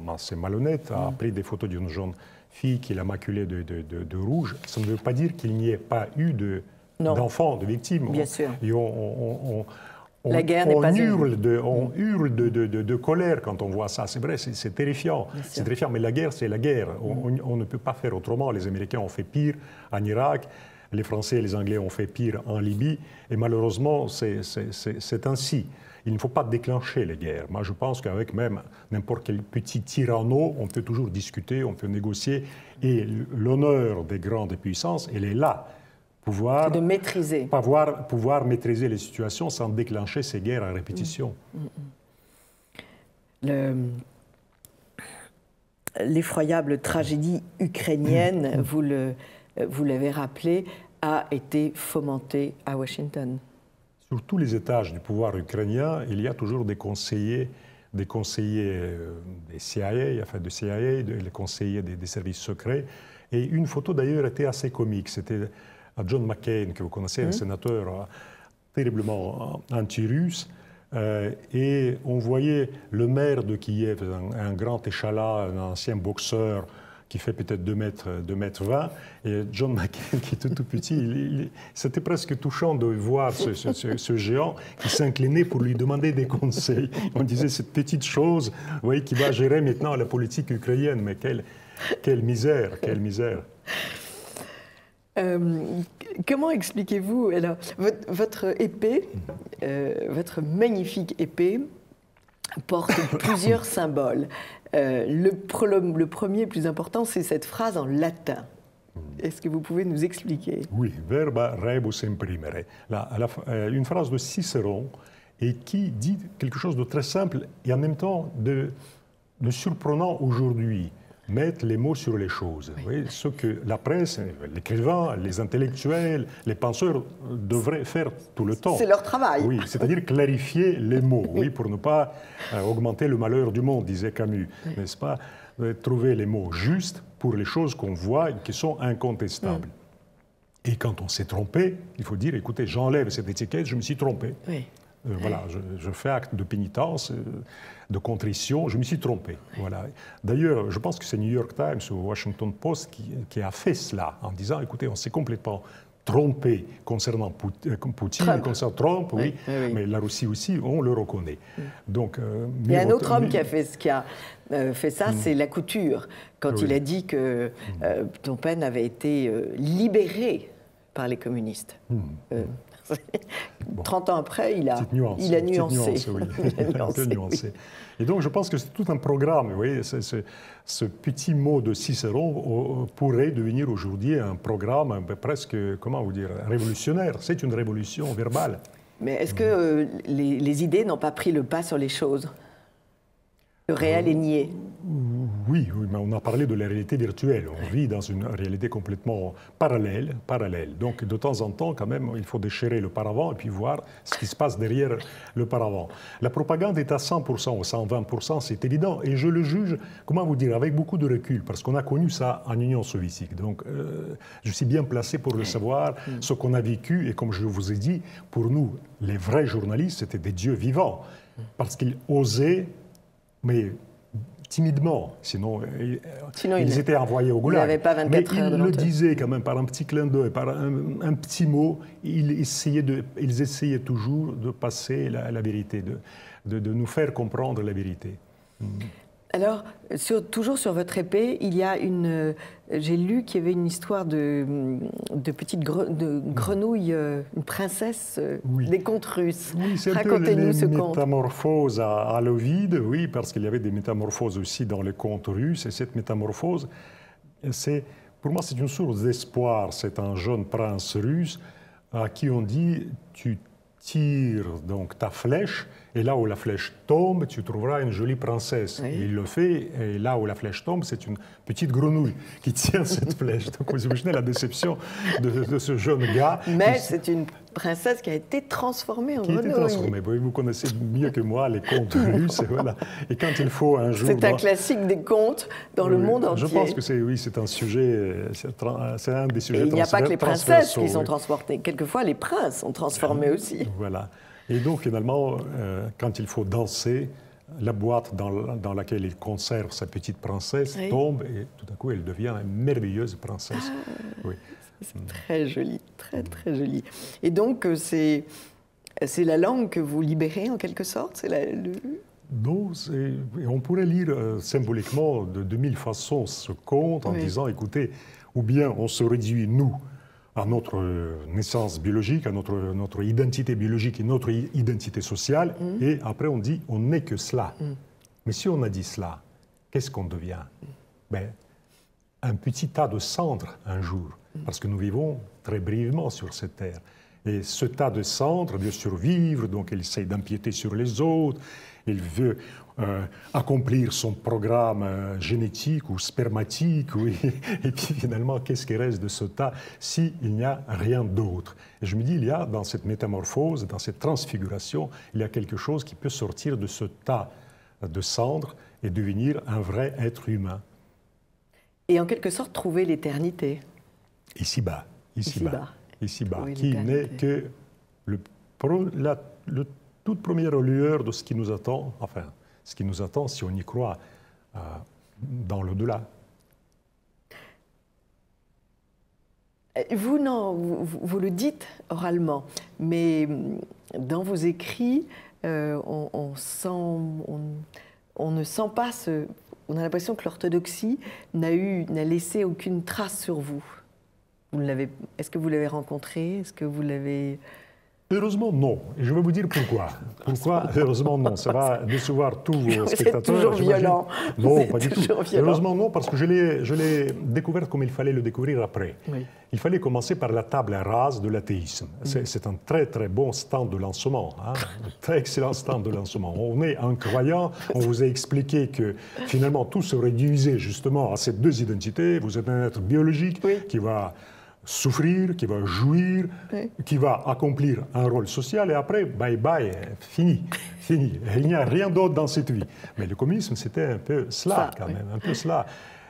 assez malhonnête a pris des photos d'une jeune fille qui l'a maculée de rouge. Ça ne veut pas dire qu'il n'y ait pas eu d'enfants, de victimes.
Bien sûr.
Et
la guerre n'est pas
hurle de colère quand on voit ça. C'est vrai, c'est terrifiant. C'est terrifiant, mais la guerre, c'est la guerre. On ne peut pas faire autrement. Les Américains ont fait pire en Irak, les Français et les Anglais ont fait pire en Libye, et malheureusement, c'est ainsi. Il ne faut pas déclencher les guerres. Moi, je pense qu'avec même n'importe quel petit tyranno, on peut toujours discuter, on peut négocier, et l'honneur des grandes puissances, elle est là.
De maîtriser.
Pouvoir maîtriser les situations sans déclencher ces guerres à répétition.
L'effroyable tragédie ukrainienne, vous l'avez rappelé, a été fomentée à Washington.
Sur tous les étages du pouvoir ukrainien, il y a toujours des conseillers des CIA, enfin de CIA, des conseillers des services secrets. Et une photo d'ailleurs était assez comique. C'était John McCain, que vous connaissez, un sénateur terriblement anti-russe. Et on voyait le maire de Kiev, un grand échalas, un ancien boxeur, qui fait peut-être 2 mètres 20, et John McCain qui était tout petit. C'était presque touchant de voir ce géant qui s'inclinait pour lui demander des conseils. On disait cette petite chose, vous voyez, qui va gérer maintenant la politique ukrainienne, mais quelle misère, quelle misère.
Comment expliquez-vous alors votre épée, votre magnifique épée porte plusieurs symboles. Le premier, le plus important, c'est cette phrase en latin. Est-ce que vous pouvez nous expliquer?
Oui, verba rebus imprimere. Une phrase de Cicéron et qui dit quelque chose de très simple et en même temps de surprenant aujourd'hui. Mettre les mots sur les choses. Oui. Vous voyez, ce que la presse, l'écrivain, les intellectuels, les penseurs devraient faire tout le temps.
C'est leur travail.
Oui, c'est-à-dire clarifier les mots, oui, pour ne pas augmenter le malheur du monde, disait Camus, n'est-ce pas? Trouver les mots justes pour les choses qu'on voit et qui sont incontestables. Et quand on s'est trompé, il faut dire, écoutez, j'enlève cette étiquette, je me suis trompé.
Oui.
Voilà, je fais acte de pénitence, de contrition, je me suis trompé. Voilà. D'ailleurs, je pense que c'est New York Times ou Washington Post qui a fait cela, en disant, écoutez, on s'est complètement trompé concernant Poutine, concernant Trump, oui, mais la Russie aussi, on le reconnaît. Donc,
il y a un autre homme qui a fait ça, c'est Lacouture, quand il a dit que Phnom Penh avait été libéré par les communistes. 30 ans après, il a nuancé. Et donc, je pense que c'est tout un programme. Vous voyez, ce petit mot de Cicéron pourrait devenir aujourd'hui un programme presque, comment vous dire, révolutionnaire. C'est une révolution verbale. Mais est-ce que les idées n'ont pas pris le pas sur les choses? Le réel est nié.
Oui, mais on a parlé de la réalité virtuelle. On vit dans une réalité complètement parallèle. Donc, de temps en temps, quand même, il faut déchirer le paravent et puis voir ce qui se passe derrière le paravent. La propagande est à 100% ou 120%, c'est évident. Et je le juge, comment vous dire, avec beaucoup de recul, parce qu'on a connu ça en Union soviétique. Donc, je suis bien placé pour le savoir, ce qu'on a vécu. Et comme je vous ai dit, pour nous, les vrais journalistes, c'était des dieux vivants, parce qu'ils osaient, mais timidement, sinon ils étaient envoyés au goulag. Mais ils le disaient quand même par un petit clin d'œil, par un petit mot. Ils essayaient toujours de passer la vérité, de nous faire comprendre la vérité.
Alors, toujours sur votre épée, il y a j'ai lu qu'il y avait une histoire de petite grenouille, une princesse des contes russes.
Oui, c'est un peu les métamorphoses à l'Ovide, oui, parce qu'il y avait des métamorphoses aussi dans les contes russes. Et cette métamorphose, pour moi, c'est une source d'espoir. C'est un jeune prince russe à qui on dit « tu tires donc ta flèche ». Et là où la flèche tombe, tu trouveras une jolie princesse. Oui. Et il le fait, et là où la flèche tombe, c'est une petite grenouille qui tient cette flèche. Donc vous imaginez la déception de ce jeune gars.
Mais c'est une princesse qui a été transformée en grenouille. Qui a été transformée.
Vous connaissez mieux que moi les contes russes. Voilà. Et quand il faut un jour...
C'est un classique des contes dans le monde entier.
Je pense que c'est un sujet, c'est un des sujets.
Et il n'y a pas que les princesses qui sont transformées. Quelquefois, les princes sont transformés aussi.
Voilà. Et donc, finalement, quand il faut danser, la boîte dans laquelle il conserve sa petite princesse tombe et tout à coup, elle devient une merveilleuse princesse. Oui.
C'est très joli, très, très joli. Et donc, c'est la langue que vous libérez, en quelque sorte?
Non, on pourrait lire symboliquement de mille façons ce conte en disant, écoutez, ou bien on se réduit, nous, à notre naissance biologique, à notre identité biologique et notre identité sociale, et après on dit on n'est que cela. Mais si on a dit cela, qu'est-ce qu'on devient? Un petit tas de cendres un jour, parce que nous vivons très brièvement sur cette terre. Et ce tas de cendres veut survivre, donc il essaie d'empiéter sur les autres, il veut accomplir son programme génétique ou spermatique, oui. Et puis finalement, qu'est-ce qui reste de ce tas s'il n'y a rien d'autre? Et je me dis, il y a dans cette métamorphose, dans cette transfiguration, il y a quelque chose qui peut sortir de ce tas de cendres et devenir un vrai être humain. Et
en quelque sorte, trouver l'éternité.
Ici-bas, qui n'est que la toute première lueur de ce qui nous attend, enfin, ce qui nous attend si on y croit dans l'au-delà.
Vous, non, vous le dites oralement, mais dans vos écrits, on ne sent pas ce... On a l'impression que l'orthodoxie n'a laissé aucune trace sur vous. Est-ce que vous l'avez rencontré? Est-ce que vous l'avez...
Heureusement, non. Et je vais vous dire pourquoi. Pourquoi, heureusement, non. Ça va décevoir tous vos spectateurs.
Vous êtes toujours violent.
Non, pas du tout. Heureusement, non, parce que je l'ai découvert comme il fallait le découvrir après. Oui. Il fallait commencer par la table rase de l'athéisme. C'est un très, très bon stand de lancement. Hein, un très excellent stand de lancement. On est un croyant, on vous a expliqué que finalement tout se réduisait justement à ces deux identités. Vous êtes un être biologique qui va souffrir, qui va jouir, qui va accomplir un rôle social, et après, bye bye, fini. Il n'y a rien d'autre dans cette vie. Mais le communisme, c'était un peu cela, quand même, un peu cela.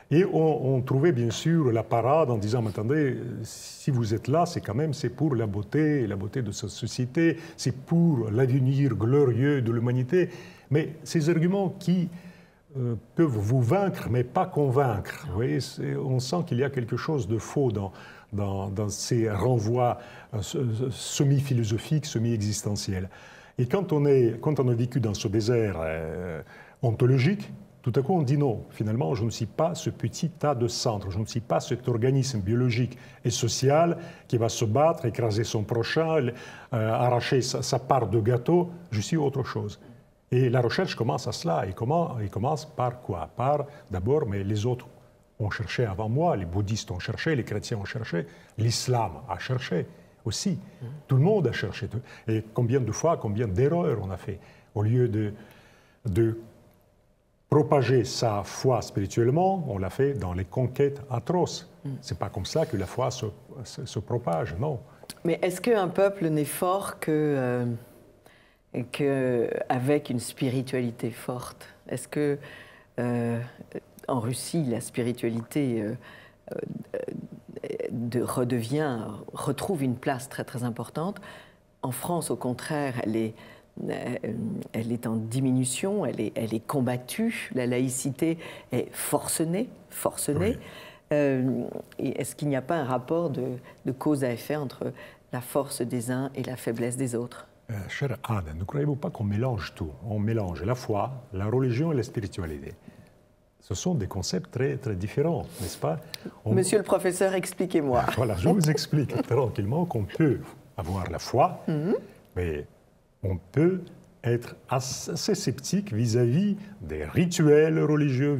Et on trouvait bien sûr la parade en disant, mais attendez, si vous êtes là, c'est pour la beauté de cette société, c'est pour l'avenir glorieux de l'humanité. Mais ces arguments qui peuvent vous vaincre, mais pas convaincre. Vous voyez, on sent qu'il y a quelque chose de faux dans ces renvois semi-philosophiques, semi-existentiels. Et quand on a vécu dans ce désert ontologique, tout à coup on dit non, finalement je ne suis pas ce petit tas de cendres, je ne suis pas cet organisme biologique et social qui va se battre, écraser son prochain, arracher sa part de gâteau, je suis autre chose. Et la recherche commence à cela, et commence par quoi? Par d'abord, mais les autres ont cherché avant moi, les bouddhistes ont cherché, les chrétiens ont cherché, l'islam a cherché aussi. Tout le monde a cherché. Et combien de fois, combien d'erreurs on a fait. Au lieu de propager sa foi spirituellement, on l'a fait dans les conquêtes atroces. C'est pas comme ça que la foi se propage, non.
Mais est-ce qu'un peuple n'est fort qu'avec une spiritualité forte? Est-ce que en Russie, la spiritualité retrouve une place très très importante? En France, au contraire, elle est en diminution, elle est combattue, la laïcité est forcenée. Oui. Est-ce qu'il n'y a pas un rapport de cause à effet entre la force des uns et la faiblesse des autres?
Chère Anne, ne croyez-vous pas qu'on mélange tout? On mélange la foi, la religion et la spiritualité. Ce sont des concepts très, très différents, n'est-ce pas?
Monsieur le professeur, expliquez-moi.
Voilà, je vous explique tranquillement qu'on peut avoir la foi, mais on peut être assez sceptique vis-à-vis des rituels religieux,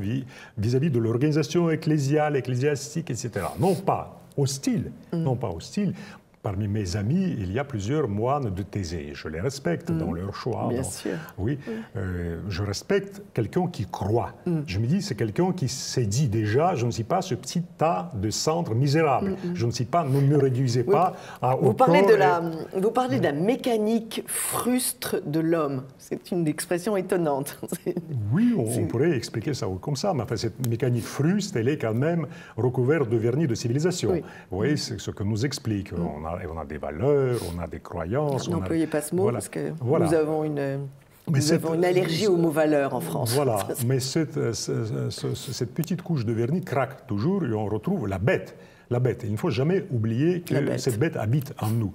vis-à-vis de l'organisation ecclésiastique, etc. Non pas hostile, Parmi mes amis, il y a plusieurs moines de Thésée. Je les respecte dans leur choix.
Bien sûr.
Oui, je respecte quelqu'un qui croit. Je me dis, c'est quelqu'un qui s'est dit déjà, je ne suis pas ce petit tas de cendres misérables. Je ne suis pas, ne me réduisez pas à...
Vous parlez de la mécanique frustre de l'homme. C'est une expression étonnante.
Oui, on pourrait expliquer ça comme ça, mais enfin, cette mécanique fruste, elle est quand même recouverte de vernis de civilisation. Oui. Vous voyez, c'est ce que nous explique. On a des valeurs, on a des croyances.
N'employez pas ce mot, parce que nous avons une allergie au mot valeur en France.
Voilà, mais cette petite couche de vernis craque toujours et on retrouve la bête. La bête. Il ne faut jamais oublier que cette bête habite en nous.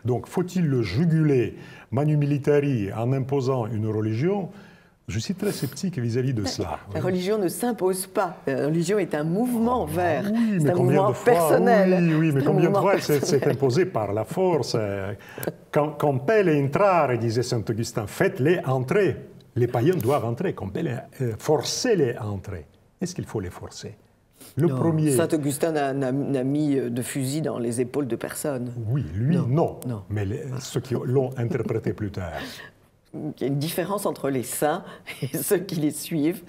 Donc, faut-il le juguler manu militari en imposant une religion? Je suis très sceptique vis-à-vis de cela.
La religion ne s'impose pas. La religion est un mouvement vers. C'est un mouvement personnel.
Oui, mais combien de fois c'est imposé par la force? Compelle entrare, disait saint Augustin. Faites-les entrer. Les païens doivent entrer. Forcez-les à entrer. Est-ce qu'il faut les forcer?
Saint Augustin n'a mis de fusil dans les épaules de personne.
Oui, lui, non. Mais ceux qui l'ont interprété plus tard.
Il y a une différence entre les saints et ceux qui les suivent.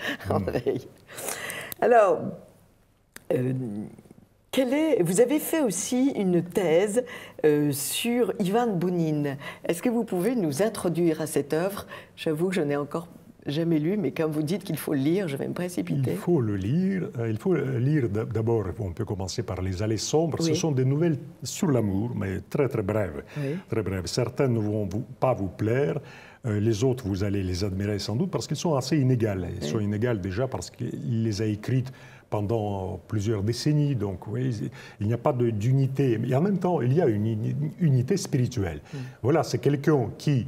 Alors, vous avez fait aussi une thèse sur Ivan Bounine. Est-ce que vous pouvez nous introduire à cette œuvre? J'avoue que je n'ai encore jamais lu, mais comme vous dites qu'il faut le lire, je vais me précipiter.
Il faut le lire. Il faut lire d'abord, on peut commencer par Les Allées sombres. Oui. Ce sont des nouvelles sur l'amour, mais très très brèves. Oui. Très brèves. Certaines ne vont pas vous plaire. Les autres, vous allez les admirer sans doute parce qu'elles sont assez inégales. Elles sont inégales déjà parce qu'il les a écrites pendant plusieurs décennies. Donc, oui, il n'y a pas d'unité. Et en même temps, il y a une unité spirituelle. Voilà, c'est quelqu'un qui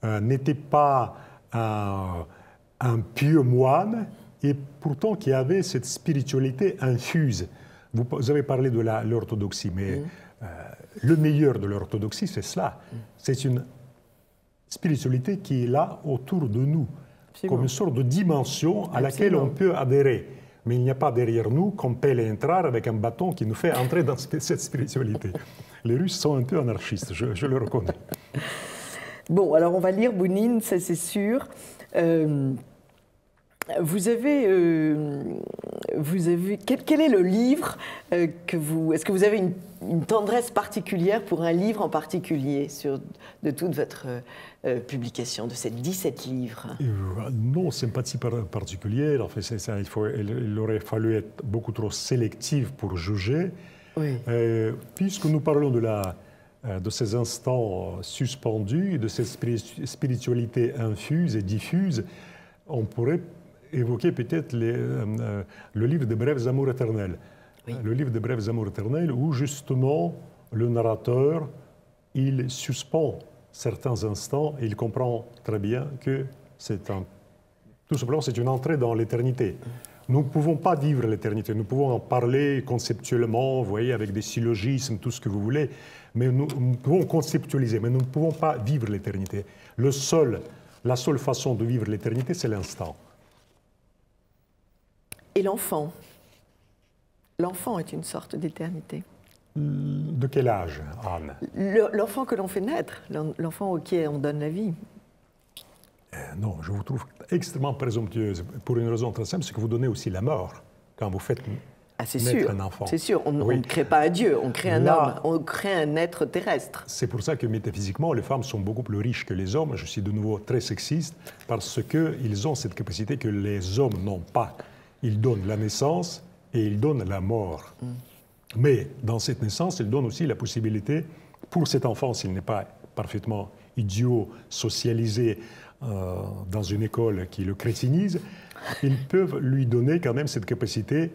n'était pas un pieux moine et pourtant qui avait cette spiritualité infuse. Vous avez parlé de l'orthodoxie, mais le meilleur de l'orthodoxie, c'est cela. C'est une spiritualité qui est là autour de nous, comme une sorte de dimension à laquelle on peut adhérer. Mais il n'y a pas derrière nous qu'on peut entrer avec un bâton qui nous fait entrer dans cette spiritualité. Les Russes sont un peu anarchistes, je le reconnais.
Bon, alors on va lire Bounine, ça c'est sûr. Vous avez quel est le livre que vous... Est-ce que vous avez une tendresse particulière pour un livre en particulier de toute votre publication, de ces 17 livres?
Non, sympathie particulière. En fait, il aurait fallu être beaucoup trop sélectif pour juger.
Oui.
Puisque nous parlons de ces instants suspendus, de cette spiritualité infuse et diffuse, on pourrait évoquer peut-être le livre des Brèves Amours éternels. Oui. Le livre des Brèves Amours éternels, où justement le narrateur, il suspend certains instants et il comprend très bien que tout simplement c'est une entrée dans l'éternité. Nous ne pouvons pas vivre l'éternité, nous pouvons en parler conceptuellement, vous voyez, avec des syllogismes, tout ce que vous voulez, mais nous pouvons conceptualiser, mais nous ne pouvons pas vivre l'éternité. La seule façon de vivre l'éternité, c'est l'instant.
Et l'enfant? L'enfant est une sorte d'éternité.
De quel âge, Anne?
L'enfant que l'on fait naître, l'enfant auquel on donne la vie.
Non, je vous trouve extrêmement présomptueuse. Pour une raison très simple, c'est que vous donnez aussi la mort quand vous faites naître un enfant.
C'est sûr, on ne crée pas un Dieu, on crée un homme, on crée un être terrestre.
C'est pour ça que métaphysiquement, les femmes sont beaucoup plus riches que les hommes. Je suis de nouveau très sexiste, parce qu'ils ont cette capacité que les hommes n'ont pas. Ils donnent la naissance et ils donnent la mort. Mais dans cette naissance, ils donnent aussi la possibilité, pour cet enfant, s'il n'est pas parfaitement idiot, socialisé dans une école qui le crétinise, ils peuvent lui donner quand même cette capacité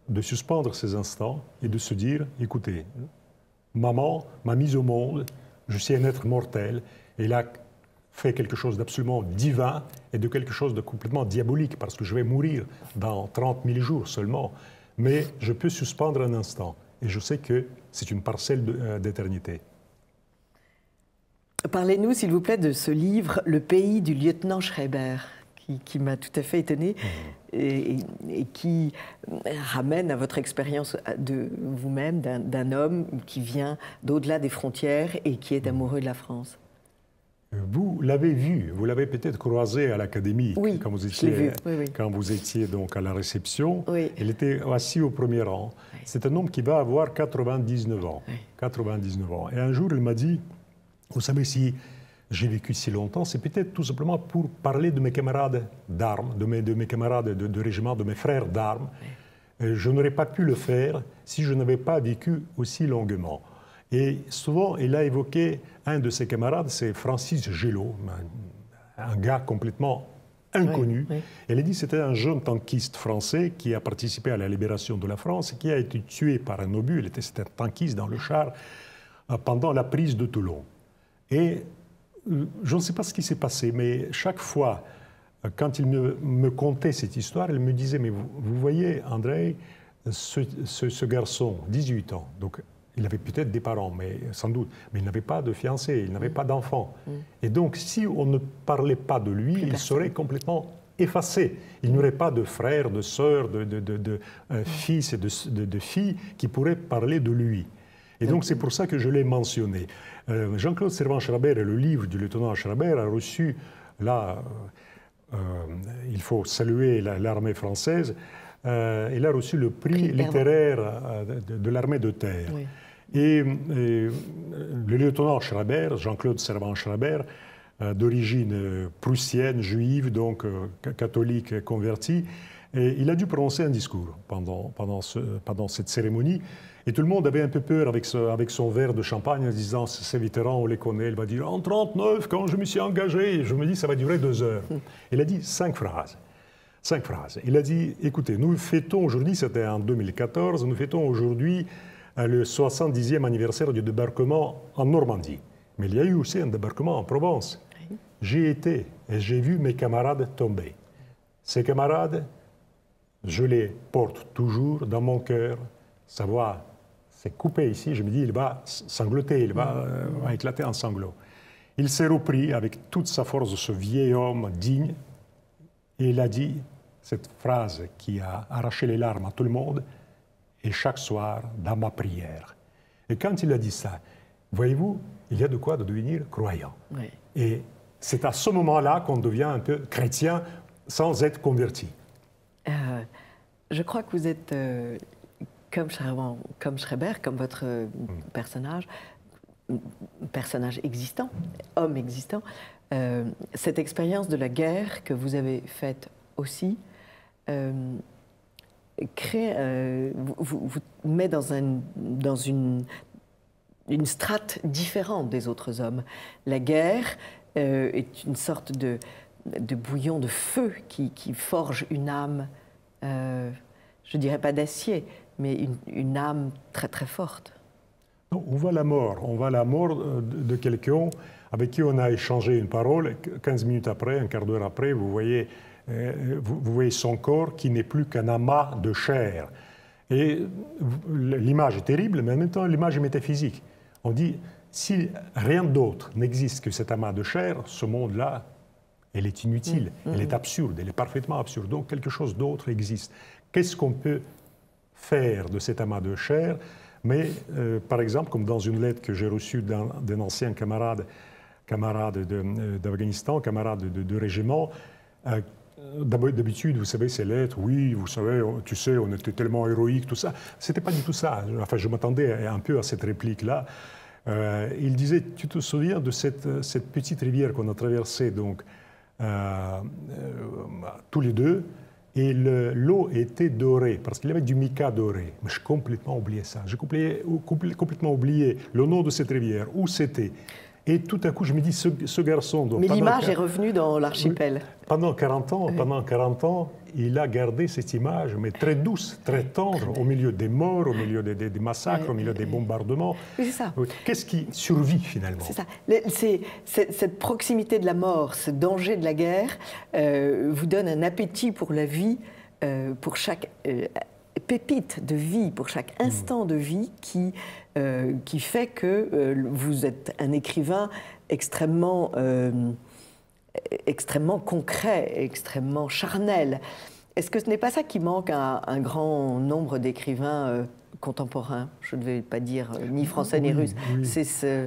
de suspendre ses instants et de se dire, écoutez, maman m'a mise au monde, je suis un être mortel, et elle a fait quelque chose d'absolument divin et de quelque chose de complètement diabolique, parce que je vais mourir dans 30 000 jours seulement, mais je peux suspendre un instant, et je sais que c'est une parcelle d'éternité.
Parlez-nous, s'il vous plaît, de ce livre, Le pays du lieutenant Schreiber, qui m'a tout à fait étonnée et qui ramène à votre expérience de vous-même, d'un homme qui vient d'au-delà des frontières et qui est amoureux de la France.
Vous l'avez vu, vous l'avez peut-être croisé à l'Académie,
oui,
quand vous étiez donc à la réception.
Oui.
Il était assis au premier rang. Oui. C'est un homme qui va avoir 99 ans. Oui. 99 ans. Et un jour, il m'a dit, vous savez, si j'ai vécu si longtemps, c'est peut-être tout simplement pour parler de mes camarades d'armes, de mes camarades de régiment, de mes frères d'armes. Oui. Je n'aurais pas pu le faire si je n'avais pas vécu aussi longuement. Et souvent, il a évoqué un de ses camarades, c'est Francis Gélot, un gars complètement inconnu. Oui, oui. Elle a dit que c'était un jeune tankiste français qui a participé à la libération de la France et qui a été tué par un obus. C'était un tankiste dans le char pendant la prise de Toulon. Et je ne sais pas ce qui s'est passé, mais chaque fois, quand il me contait cette histoire, il me disait, mais vous voyez, André, ce garçon, 18 ans, donc il avait peut-être des parents, mais sans doute, mais il n'avait pas de fiancée, il n'avait pas d'enfant. Et donc, si on ne parlait pas de lui, il serait complètement effacé. Il n'y aurait pas de frères, de sœurs, de fils et de filles qui pourraient parler de lui. Et donc, c'est pour ça que je l'ai mentionné. Jean-Claude Servan-Schreiber, et le livre du lieutenant Schreiber, a reçu, là, il faut saluer l'armée française, il a reçu le prix littéraire de l'armée de terre. Oui. Et le lieutenant Schreiber, Jean-Claude Servan-Schreiber, d'origine prussienne, juive, donc catholique converti, et il a dû prononcer un discours pendant cette cérémonie. Et tout le monde avait un peu peur avec son verre de champagne en disant, ces vétérans, on les connaît. Il va dire, en 1939, quand je me suis engagé, je me dis, ça va durer 2 heures. Il a dit 5 phrases. 5 phrases. Il a dit, écoutez, nous fêtons aujourd'hui, c'était en 2014, nous fêtons aujourd'hui le 70e anniversaire du débarquement en Normandie. Mais il y a eu aussi un débarquement en Provence. Oui. J'y étais et j'ai vu mes camarades tomber. Ces camarades, je les porte toujours dans mon cœur. Sa voix s'est coupée ici, je me dis, il va sangloter, il va éclater en sanglots. Il s'est repris avec toute sa force de ce vieil homme digne et il a dit cette phrase qui a arraché les larmes à tout le monde, et chaque soir dans ma prière. Et quand il a dit ça, voyez-vous, il y a de quoi devenir croyant. Oui. Et c'est à ce moment-là qu'on devient un peu chrétien sans être converti.
Je crois que vous êtes comme Schreiber, comme votre personnage existant, homme existant. Cette expérience de la guerre que vous avez faite aussi vous met dans une strate différente des autres hommes. La guerre est une sorte de bouillon de feu qui forge une âme, je dirais pas d'acier, mais une âme très très forte.
Non, on voit la mort de quelqu'un avec qui on a échangé une parole. 15 minutes après, un quart d'heure après, vous voyez son corps qui n'est plus qu'un amas de chair. Et l'image est terrible, mais en même temps, l'image est métaphysique. On dit, si rien d'autre n'existe que cet amas de chair, ce monde-là, elle est inutile, elle est absurde, elle est parfaitement absurde. Donc, quelque chose d'autre existe. Qu'est-ce qu'on peut faire de cet amas de chair? Mais, par exemple, comme dans une lettre que j'ai reçue d'un ancien camarade d'Afghanistan, camarade de régiment, d'habitude, vous savez, ces lettres, oui, vous savez, tu sais, on était tellement héroïque, tout ça. C'était pas du tout ça. Enfin, je m'attendais un peu à cette réplique-là. Il disait, tu te souviens de cette petite rivière qu'on a traversée, donc, tous les deux, et l'eau était dorée, parce qu'il y avait du mica doré. Mais j'ai complètement oublié ça. J'ai complètement oublié le nom de cette rivière, où c'était. Et tout à coup, je me dis, ce garçon... Donc,
mais l'image est revenue dans l'archipel.
Pendant 40 ans, il a gardé cette image, mais très douce, très tendre, au milieu des morts, au milieu des massacres, au milieu des bombardements.
Oui, c'est ça.
Qu'est-ce qui survit, finalement?
C'est ça. Cette proximité de la mort, ce danger de la guerre, vous donne un appétit pour la vie, pour chaque... pépite de vie, pour chaque instant de vie qui fait que vous êtes un écrivain extrêmement concret, extrêmement charnel. Est-ce que ce n'est pas ça qui manque à un grand nombre d'écrivains contemporains? Je ne vais pas dire ni français ni russe.
Oui.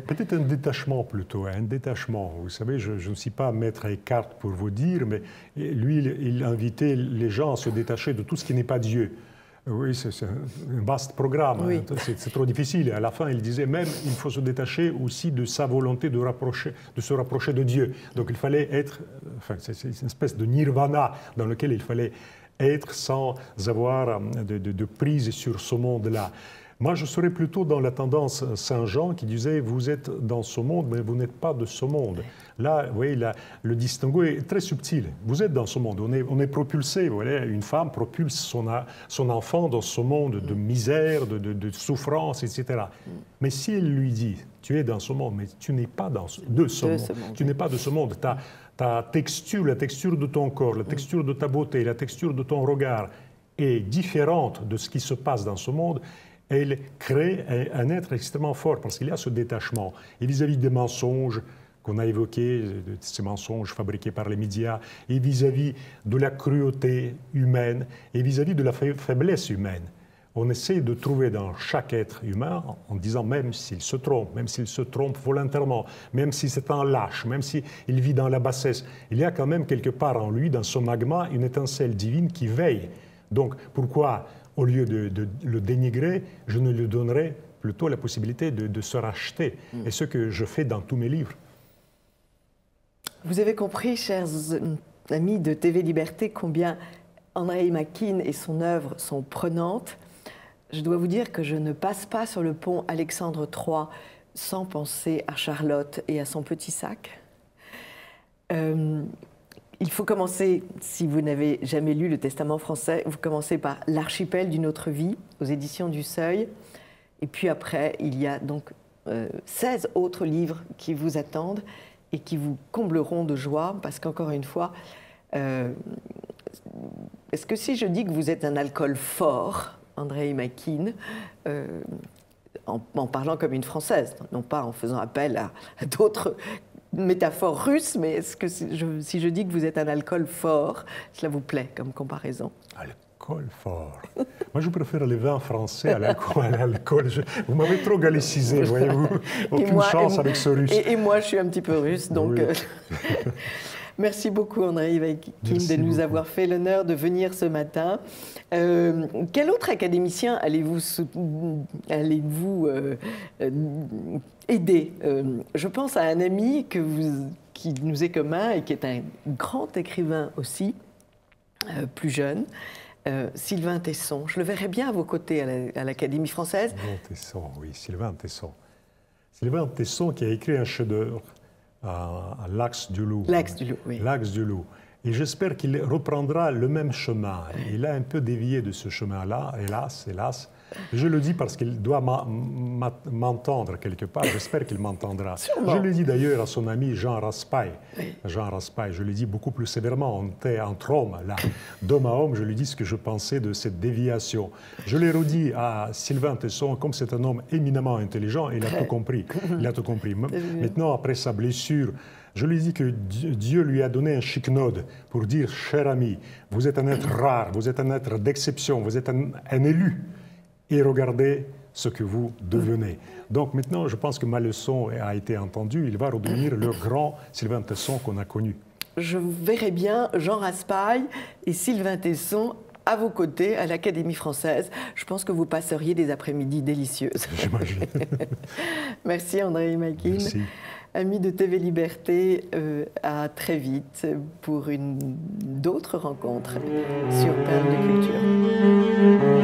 Peut-être un détachement plutôt, un détachement. Vous savez, je ne suis pas maître Eckhart pour vous dire, mais lui, il invitait les gens à se détacher de tout ce qui n'est pas Dieu. Oui, c'est un vaste programme, oui. C'est trop difficile. Et à la fin, il disait même il faut se détacher aussi de sa volonté de se rapprocher de Dieu. Donc il fallait être, enfin, c'est une espèce de nirvana dans lequel il fallait être sans avoir de prise sur ce monde-là. Moi, je serais plutôt dans la tendance Saint-Jean qui disait « Vous êtes dans ce monde, mais vous n'êtes pas de ce monde ». Là, vous voyez, le distinguo est très subtil. Vous êtes dans ce monde, on est propulsé. Vous voyez, une femme propulse son enfant dans ce monde de misère, de souffrance, etc. Mais si elle lui dit « Tu es dans ce monde, mais tu n'es pas de ce monde. Tu n'es pas de ce monde. Ta texture, la texture de ton corps, la texture de ta beauté, la texture de ton regard est différente de ce qui se passe dans ce monde », elle crée un être extrêmement fort parce qu'il y a ce détachement. Et vis-à-vis des mensonges qu'on a évoqués, ces mensonges fabriqués par les médias, et vis-à-vis de la cruauté humaine, et vis-à-vis de la faiblesse humaine, on essaie de trouver dans chaque être humain, en disant même s'il se trompe volontairement, même si c'est un lâche, même s'il vit dans la bassesse, il y a quand même quelque part en lui, dans son magma, une étincelle divine qui veille. Donc pourquoi au lieu de le dénigrer, je ne lui donnerai plutôt la possibilité de se racheter. Et ce que je fais dans tous mes livres.
Vous avez compris, chers amis de TV Liberté, combien André Makin et son œuvre sont prenantes. Je dois vous dire que je ne passe pas sur le pont Alexandre III sans penser à Charlotte et à son petit sac. il faut commencer, si vous n'avez jamais lu le Testament français, vous commencez par L'archipel d'une autre vie, aux éditions du Seuil. Et puis après, il y a donc 16 autres livres qui vous attendent et qui vous combleront de joie, parce qu'encore une fois, est-ce que si je dis que vous êtes un alcool fort, Andréï Makine, en parlant comme une Française, non pas en faisant appel à d'autres métaphores russes, mais est-ce que si je dis que vous êtes un alcool fort, cela vous plaît comme comparaison?
Alcool fort. Moi, je préfère les vins français à l'alcool. Vous m'avez trop gallicisé, voyez-vous. Aucune chance avec ce russe.
Et moi, je suis un petit peu russe, donc...
Oui.
Merci beaucoup, Andréï Makine, de nous avoir fait l'honneur de venir ce matin. Quel autre académicien allez-vous aider? Je pense à un ami qui nous est commun et qui est un grand écrivain aussi, plus jeune, Sylvain Tesson. Je le verrais bien à vos côtés à l'Académie française.
Tesson, oui, Sylvain Tesson. Sylvain Tesson qui a écrit un chef-d'œuvre à l'Axe du Loup.
L'Axe du Loup, oui.
L'Axe du Loup. Et j'espère qu'il reprendra le même chemin. Il a un peu dévié de ce chemin-là, hélas, hélas. Je le dis parce qu'il doit m'entendre quelque part. J'espère qu'il m'entendra. Je le dis d'ailleurs à son ami Jean Raspail. Oui. Jean Raspail, je le dis beaucoup plus sévèrement. On était entre hommes, là. D'homme à homme, je lui dis ce que je pensais de cette déviation. Je l'ai redit à Sylvain Tesson, comme c'est un homme éminemment intelligent, il a tout compris. Il a tout compris. Maintenant, après sa blessure, je lui dis que Dieu lui a donné un chiquenaude pour dire, cher ami, vous êtes un être rare, vous êtes un être d'exception, vous êtes un élu. Et regardez ce que vous devenez. Donc maintenant, je pense que ma leçon a été entendue. Il va redevenir le grand Sylvain Tesson qu'on a connu.
Je verrai bien Jean Raspail et Sylvain Tesson à vos côtés à l'Académie française. Je pense que vous passeriez des après-midi délicieuses.
J'imagine.
Merci Andréï Makine.
Merci.
Amis de TV Liberté, à très vite pour d'autres rencontres sur Perles de Culture.